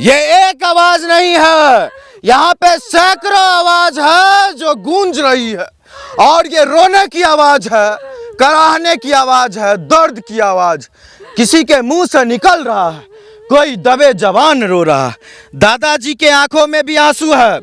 ये एक आवाज नहीं है, यहाँ पे सैकड़ों आवाज है जो गूंज रही है। और ये रोने की आवाज है, कराहने की आवाज है, दर्द की आवाज किसी के मुंह से निकल रहा है। कोई दबे जवान रो रहा है। दादाजी के आंखों में भी आंसू है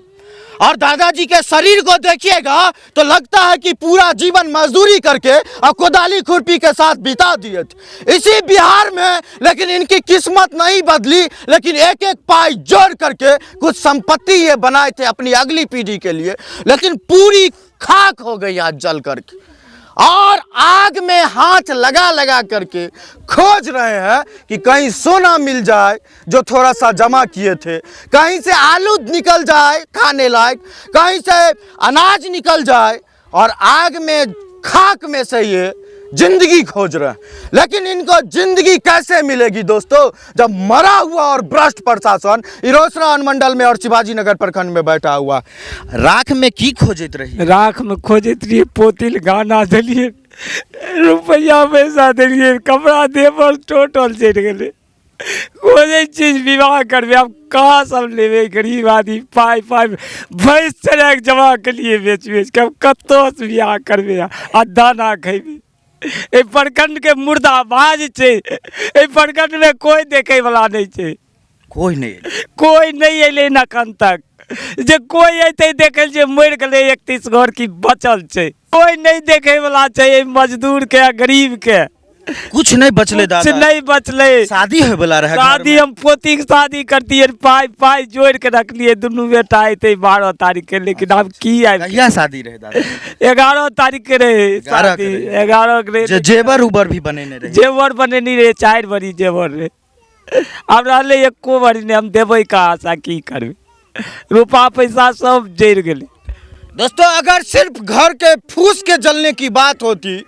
और दादाजी के शरीर को देखिएगा तो लगता है कि पूरा जीवन मजदूरी करके और कोदाली खुरपी के साथ बिता दिए थे इसी बिहार में। लेकिन इनकी किस्मत नहीं बदली, लेकिन एक एक पाई जोड़ करके कुछ संपत्ति ये बनाए थे अपनी अगली पीढ़ी के लिए, लेकिन पूरी खाक हो गई आज जल करके। और आग में हाथ लगा लगा करके खोज रहे हैं कि कहीं सोना मिल जाए जो थोड़ा सा जमा किए थे, कहीं से आलू निकल जाए खाने लायक, कहीं से अनाज निकल जाए, और आग में खाक में से ये जिंदगी खोज रहे हैं। लेकिन इनको जिंदगी कैसे मिलेगी दोस्तों, जब मरा हुआ और भ्रष्ट प्रशासन इरोसरा अनुमंडल में और शिवाजी नगर प्रखंड में बैठा हुआ। राख में की खोजत रही? राख में खोजत रही, पोतिल गाना दिलिए, रुपया पैसा दिलिए, कपड़ा देवर टोटल चढ़ गए। कोई चीज विवाह करबे अब कहाँ सब लेबे, गरीब आदमी पाई पाई भैंस चढ़ा जमा के लिए बेच बेच के कतो से बियाह करबे आ दाना खेबे। ए प्रखंड के मुर्दाबाज छे, ए प्रखंड में कोई देखे वाला नहीं छे, कोई नहीं अइले नखन तक। जे कोई अइते देखे जे मर गए 31 घर की बचल छे, कोई नहीं देखे वाला छे। मजदूर के गरीब के कुछ नहीं बचले दादा, कुछ नहीं बचले। शादी है बोला रहे, शादी हम पोती की शादी करती पाई पाई जोड़ के रख लिए। दोनों बेटा आते 12 तारीख के, लेकिन अब की है शादी रहे दादा? 11 तारीख के रहे शादी, 11 के रहे। जेवर उबर भी बने नहीं रहे, जेवर बने नहीं रहे, 4 बड़ी जेवर रहे। अब रहे एको बड़ी ने, हम देवे का आशा की करबे, रुपा पैसा सब जर गए। दोस्तों अगर सिर्फ घर के फूस के जलने की बात होती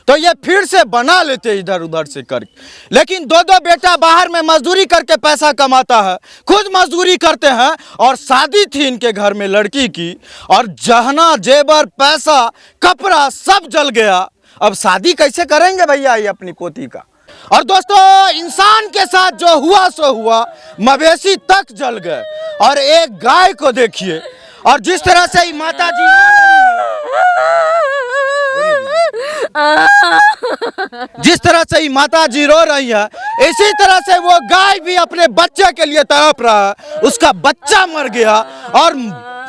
तो ये फिर से बना लेते इधर उधर से करके। लेकिन दो दो बेटा बाहर में मजदूरी करके पैसा कमाता है, खुद मजदूरी करते हैं, और शादी थी इनके घर में लड़की की, और जहना जेवर पैसा कपड़ा सब जल गया। अब शादी कैसे करेंगे भैया ये अपनी पोती का? और दोस्तों इंसान के साथ जो हुआ सो हुआ, मवेशी तक जल गए। और एक गाय को देखिए, और जिस तरह से माता जी जिस तरह से ही माता जी रो रही है, इसी तरह से वो गाय भी अपने बच्चे के लिए तड़प रहा है। उसका बच्चा मर गया, और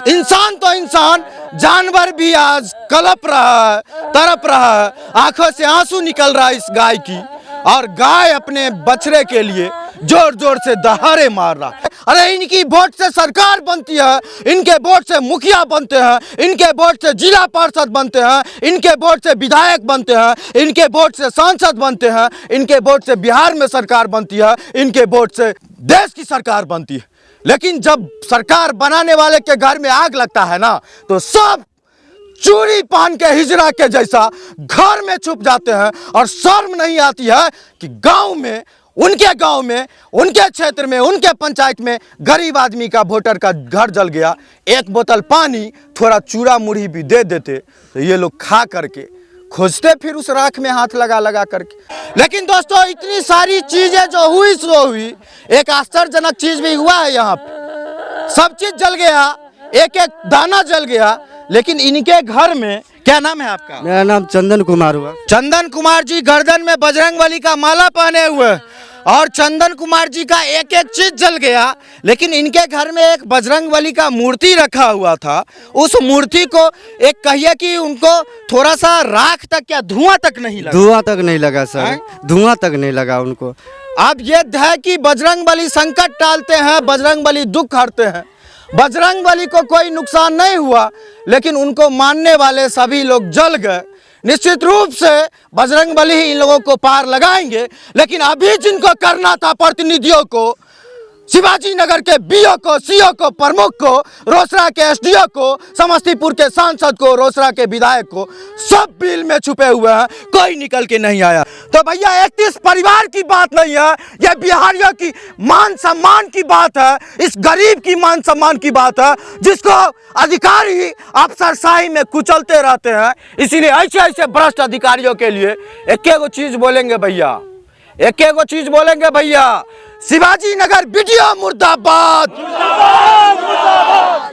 इंसान तो इंसान, जानवर भी आज कलप रहा है, तड़प रहा है, आंखों से आंसू निकल रहा है इस गाय की। और गाय अपने बछड़े के लिए जोर जोर से दहाड़े मार रहा है। अरे इनकी वोट से सरकार बनती है, इनके वोट से मुखिया बनते हैं, इनके वोट से जिला पार्षद बनते हैं, इनके वोट से विधायक बनते हैं, इनके वोट से सांसद बनते हैं, इनके वोट से बिहार में सरकार बनती है, इनके वोट से देश की सरकार बनती है। लेकिन जब सरकार बनाने वाले के घर में आग लगता है ना, तो सब चूड़ी पहन के हिजड़ा के जैसा घर में छुप जाते हैं। और शर्म नहीं आती है कि गांव में, उनके क्षेत्र में, उनके पंचायत में गरीब आदमी का, वोटर का घर जल गया, एक बोतल पानी, थोड़ा चूड़ा मुढ़ी भी दे देते तो ये लोग खा करके खोजते फिर उस राख में हाथ लगा लगा करके। लेकिन दोस्तों इतनी सारी चीजें जो हुई सो हुई, एक आश्चर्यजनक चीज भी हुआ है यहाँ पे। सब चीज जल गया, एक एक दाना जल गया, लेकिन इनके घर में, क्या नाम है आपका? मेरा नाम चंदन कुमार हुआ। चंदन कुमार जी गर्दन में बजरंगबली का माला पहने हुए, और चंदन कुमार जी का एक एक चीज जल गया। लेकिन इनके घर में एक बजरंगबली का मूर्ति रखा हुआ था, उस मूर्ति को एक कहिए कि उनको थोड़ा सा राख तक या धुआं तक नहीं लगा। धुआं तक नहीं लगा सर, धुआं तक नहीं लगा उनको। अब ये है कि बजरंगबली संकट टालते हैं, बजरंगबली दुख हरते हैं। बजरंगबली को कोई नुकसान नहीं हुआ, लेकिन उनको मानने वाले सभी लोग जल गए। निश्चित रूप से बजरंगबली ही इन लोगों को पार लगाएंगे। लेकिन अभी जिनको करना था, प्रतिनिधियों को, शिवाजी नगर के बीओ को, सीओ को, प्रमुख को, रोसड़ा के एसडीओ को, समस्तीपुर के सांसद को, रोसड़ा के विधायक को, सब बिल में छुपे हुए हैं, कोई निकल के नहीं आया। तो भैया 31 परिवार की बात नहीं है, यह बिहारियों की मान सम्मान की बात है, इस गरीब की मान सम्मान की बात है, जिसको अधिकारी अफसरशाही में कुचलते रहते हैं। इसीलिए ऐसे ऐसे भ्रष्ट अधिकारियों के लिए एक चीज बोलेंगे भैया, शिवाजी नगर वीडियो मुर्दाबाद,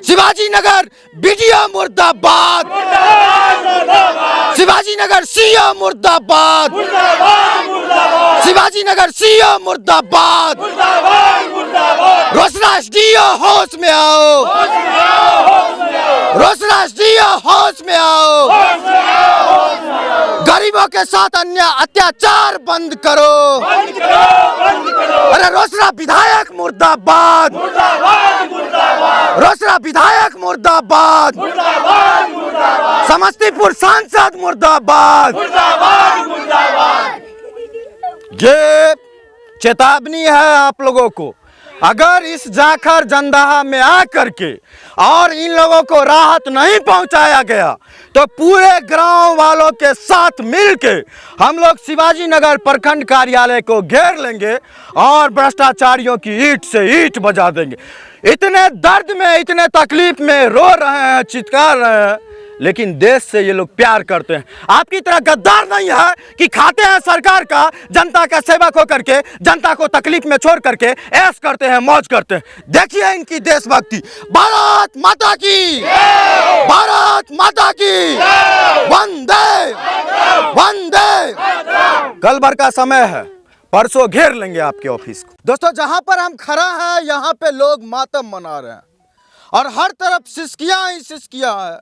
शिवाजी नगर वीडियो मुर्दाबाद, शिवाजी नगर सीओ मुर्दाबाद, शिवाजी नगर सीओ मुर्दाबाद, रोसड़ा एसडीओ होश में आओ, रोसड़ा एसडीओ होश में आओ, गरीबों के साथ अन्य अत्याचार बंद करो, अरे रोसड़ा विधायक मुर्दाबाद, रोसड़ा विधायक मुर्दाबाद, समस्तीपुर सांसद मुर्दाबाद। ये चेतावनी है आप लोगों को, अगर इस जाखर जंदाहा में आकर के और इन लोगों को राहत नहीं पहुंचाया गया तो पूरे गांव वालों के साथ मिलके हम लोग शिवाजी नगर प्रखंड कार्यालय को घेर लेंगे और भ्रष्टाचारियों की ईंट से ईंट बजा देंगे। इतने दर्द में, इतने तकलीफ में रो रहे हैं, चित्कार रहे हैं, लेकिन देश से ये लोग प्यार करते हैं। आपकी तरह गद्दार नहीं है कि खाते हैं सरकार का, जनता का सेवक होकर के जनता को तकलीफ में छोड़ करके ऐश करते हैं, मौज करते हैं। देखिए इनकी देशभक्ति। भारत माता की, भारत माता की, वंदे वंदे। कल भर का समय है, परसों घेर लेंगे आपके ऑफिस को। दोस्तों, जहां पर हम खड़ा हैं यहाँ पे लोग मातम मना रहे हैं और हर तरफ सिसकियां ही सिसकियां है।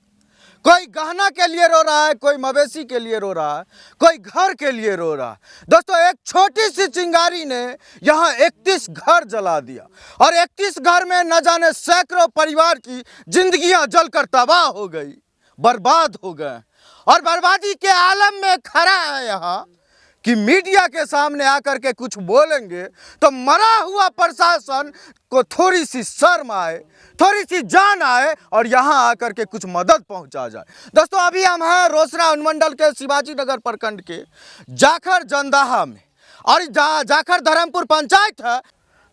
कोई गहना के लिए रो रहा है, कोई मवेशी के लिए रो रहा है, कोई घर के लिए रो रहा है। दोस्तों, एक छोटी सी चिंगारी ने यहाँ 31 घर जला दिया और 31 घर में न जाने सैकड़ों परिवार की जिंदगियां जलकर तबाह हो गई, बर्बाद हो गए। और बर्बादी के आलम में खड़ा है यहाँ कि मीडिया के सामने आकर के कुछ बोलेंगे तो मरा हुआ प्रशासन को थोड़ी सी शर्म आए, थोड़ी सी जान आए और यहाँ आकर के कुछ मदद पहुँचा जाए। दोस्तों, अभी हम हैं रोसड़ा अनुमंडल के शिवाजी नगर प्रखंड के जाखर जंदाहा में और जाखर धर्मपुर पंचायत है।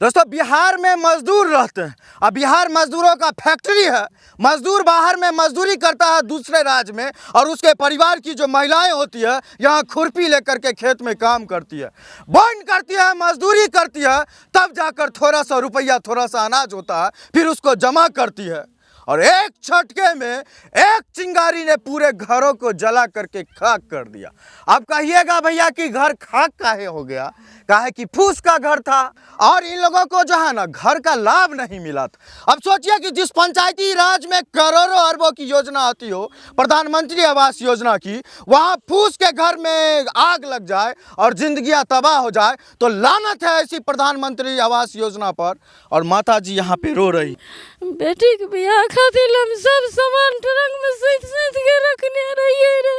दोस्तों, बिहार में मजदूर रहते हैं। अब बिहार मजदूरों का फैक्ट्री है। मजदूर बाहर में मजदूरी करता है दूसरे राज्य में और उसके परिवार की जो महिलाएं होती है यहाँ खुरपी लेकर के खेत में काम करती है, बोन करती है, मजदूरी करती है, तब जाकर थोड़ा सा रुपया, थोड़ा सा अनाज होता है, फिर उसको जमा करती है। और एक झटके में एक चिंगारी ने पूरे घरों को जला करके खाक कर दिया। अब कहिएगा भैया कि घर खाक काहे हो गया? काहे कि फूस का घर था और इन लोगों को जो है ना घर का लाभ नहीं मिला था। अब सोचिए कि जिस पंचायती राज में करोड़ों अरबों की योजना आती हो, प्रधानमंत्री आवास योजना की, वहाँ फूस के घर में आग लग जाए और जिंदगियां तबाह हो जाए तो लानत है ऐसी प्रधानमंत्री आवास योजना पर। और माता जी यहाँ पे रो रही। बेटी के बियाह खातिर हम सब सामान ट्रक में सैत के रखने रहिए रे।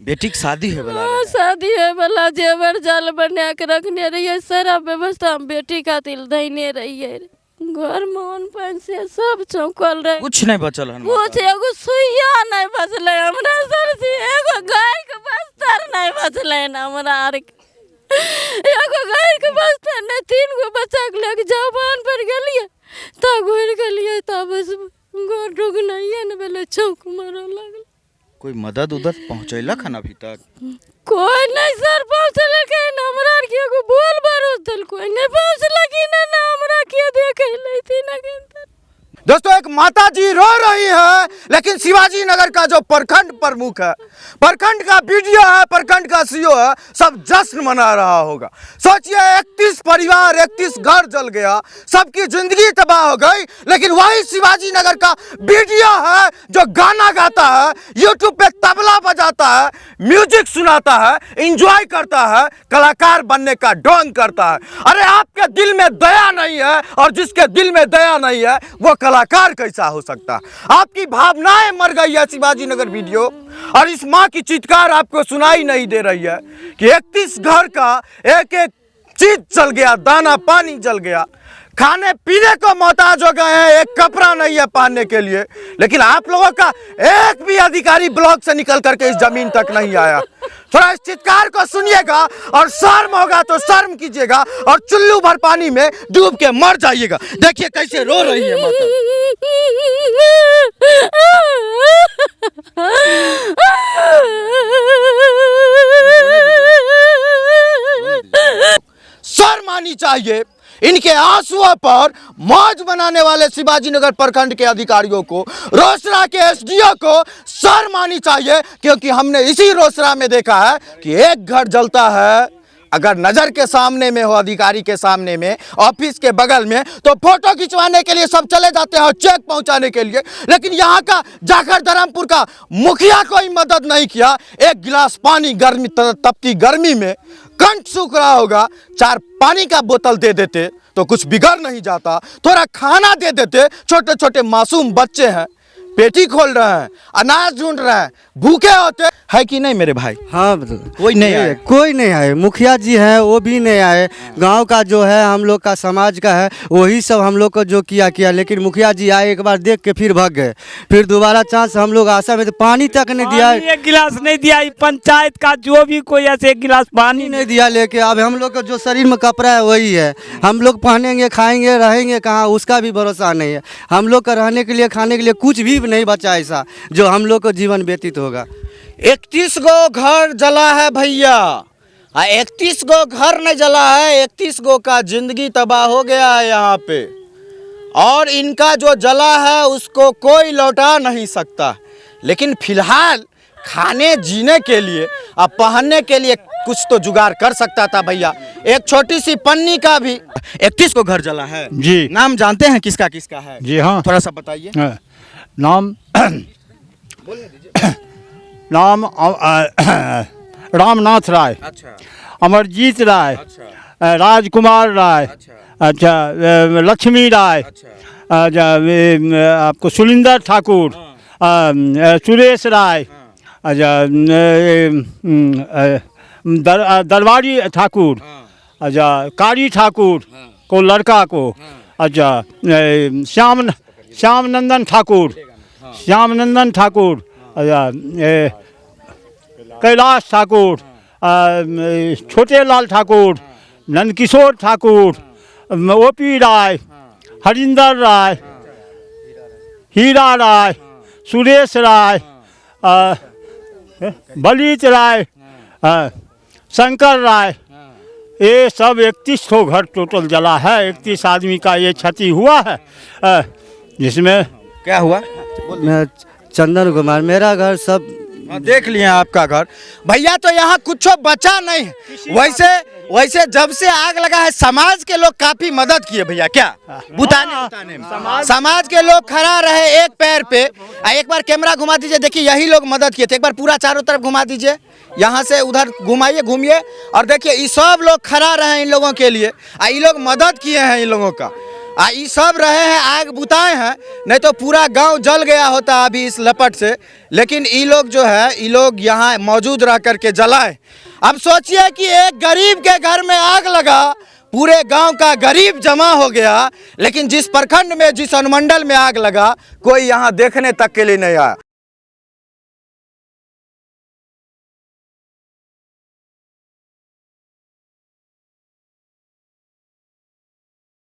बेटी की शादी है वाला? शादी है वाला, जेवर जाल बना के रखने रहिए, सारा व्यवस्था हम बेटी खातिर धैने रहिए रे। घर मोहन पान से सब चौकल रहे, कुछ नहीं बचल है। कुछ एगो सुइया नहीं बचल है हमरा सर से, एगो गाय के बस्तर नहीं बचल है ना हमरा आर। एगो गाय के बस्तर ने 3 गो बच्चा के लेके जवान पर गेलिए तब घुर गेलिए, तब बस गोर डूग नहीं न बेले चौक मारऽ लागल। कोई मदद उदद पहुँचैलक हन अभी तक? कोई नहीं सर पहुँचलक है ना हमरा के, एगो बोल बारूद दल कोई नहीं पहुँचलक ना हमरा के देखे लेती ना के। दोस्तों, एक माता जी रो रही है, लेकिन शिवाजी नगर का जो प्रखंड प्रमुख है, प्रखंड का बीडीओ है, प्रखंड का सीओ है, सब जश्न मना रहा होगा। सोचिए 31 परिवार, 31 घर जल गया, सबकी जिंदगी तबाह हो गई, लेकिन वही शिवाजी नगर का बीडीओ है जो गाना गाता है, यूट्यूब पे तबला बजाता है, म्यूजिक सुनाता है, एंजॉय करता है, कलाकार बनने का ढोंग करता है। अरे आपके दिल में दया नहीं है और जिसके दिल में दया नहीं है वो कलाकार कैसा हो सकता है? आपकी भावनाएं मर गई है शिवाजी नगर वीडियो, और इस माँ की चित्कार आपको सुनाई नहीं दे रही है कि 31 घर का एक एक चीज जल गया, दाना पानी जल गया, खाने पीने को मोहताज हो गए हैं, एक कपड़ा नहीं है पहनने के लिए। लेकिन आप लोगों का एक भी अधिकारी ब्लॉक से निकल करके इस जमीन तक नहीं आया। थोड़ा इस चित्कार को सुनिएगा और शर्म होगा तो शर्म कीजिएगा और चुल्लू भर पानी में डूब के मर जाइएगा। देखिए कैसे रो रही है माता। शर्म आनी चाहिए। इनके आंसुओं पर मौज बनाने वाले शिवाजी नगर प्रखंड के अधिकारियों को, रोसड़ा के एसडीओ को शर्म आनी चाहिए, क्योंकि हमने इसी रोसड़ा में देखा है कि एक घर जलता है, अगर नजर के सामने में हो, अधिकारी के सामने में, ऑफिस के बगल में, तो फोटो खिंचवाने के लिए सब चले जाते हैं और चेक पहुंचाने के लिए। लेकिन यहाँ का जाखड़ धर्मपुर का मुखिया कोई मदद नहीं किया। एक गिलास पानी गर्मी, तपती गर्मी में कंठ सूख रहा होगा, 4 पानी का बोतल दे देते तो कुछ बिगड़ नहीं जाता। थोड़ा खाना दे देते, छोटे छोटे मासूम बच्चे हैं, पेटी खोल रहे हैं, अनाज ढूंढ रहे हैं, भूखे होते है कि नहीं मेरे भाई? हाँ कोई नहीं आए। कोई नहीं आए। मुखिया जी हैं वो भी नहीं आए। गांव का जो है हम लोग का समाज का है वही सब हम लोग को जो किया, लेकिन मुखिया जी आए, एक बार देख के फिर भाग गए। फिर दोबारा चांस हम लोग आशा में, तो पानी तक नहीं दिया, एक गिलास नहीं दिया। पंचायत का जो भी कोई ऐसे एक गिलास पानी नहीं दिया लेके। अब हम लोग का जो शरीर में कपड़ा है वही है, हम लोग पहनेंगे, खाएंगे, रहेंगे कहाँ, उसका भी भरोसा नहीं है। हम लोग का रहने के लिए, खाने के लिए कुछ भी नहीं बचा ऐसा जो हम लोग को जीवन व्यतीत होगा। 31 गो घर जला है भैया, 31 गो घर नहीं जला है, 31 गो का जिंदगी तबाह हो गया है यहाँ पे। और इनका जो जला है उसको कोई लौटा नहीं सकता। लेकिन फिलहाल खाने जीने के लिए और पहनने के लिए कुछ तो जुगाड़ कर सकता था भैया। एक छोटी सी पन्नी का भी 31 को घर जला है जी। नाम जानते हैं किसका किसका है? जी हाँ। थोड़ा सा बताइए। नाम नाम रामनाथ राय, अच्छा अमरजीत राय, अच्छा राजकुमार राय, अच्छा अच्छा लक्ष्मी राय, अच्छा आपको सुलिंदर ठाकुर, सुरेश राय, अच्छा दरबारी ठाकुर, अच्छा कारी ठाकुर को लड़का को, अच्छा श्याम नंदन ठाकुर, अच्छा कैलाश ठाकुर, छोटे लाल ठाकुर, नंदकिशोर ठाकुर, ओपी राय, हरिंदर राय, हीरा राय, सुरेश राय, बलीच राय, शंकर राय, ये सब 31 ठो घर टोटल जला है। 31 आदमी का ये क्षति हुआ है, जिसमें क्या हुआ? मैं चंदन कुमार, मेरा घर सब देख लिए आपका घर भैया, तो यहाँ कुछ बचा नहीं है। वैसे जब से आग लगा है समाज के लोग काफी मदद किए भैया, क्या बुताने में समाज के लोग खड़ा रहे एक पैर पे। एक बार कैमरा घुमा दीजिए, देखिए यही लोग मदद किए थे। एक बार पूरा चारों तरफ घुमा दीजिए, यहाँ से उधर घुमाइए, घूमिए, और देखिए ये सब लोग खड़ा रहे इन लोगों के लिए, ये लोग मदद किए हैं इन लोगों का। ये सब रहे हैं, आग बुताए हैं, नहीं तो पूरा गांव जल गया होता अभी इस लपट से। लेकिन ये लोग जो है, ये लोग यहाँ मौजूद रह करके जलाए। अब सोचिए कि एक गरीब के घर में आग लगा, पूरे गांव का गरीब जमा हो गया, लेकिन जिस प्रखंड में, जिस अनुमंडल में आग लगा, कोई यहाँ देखने तक के लिए नहीं आया।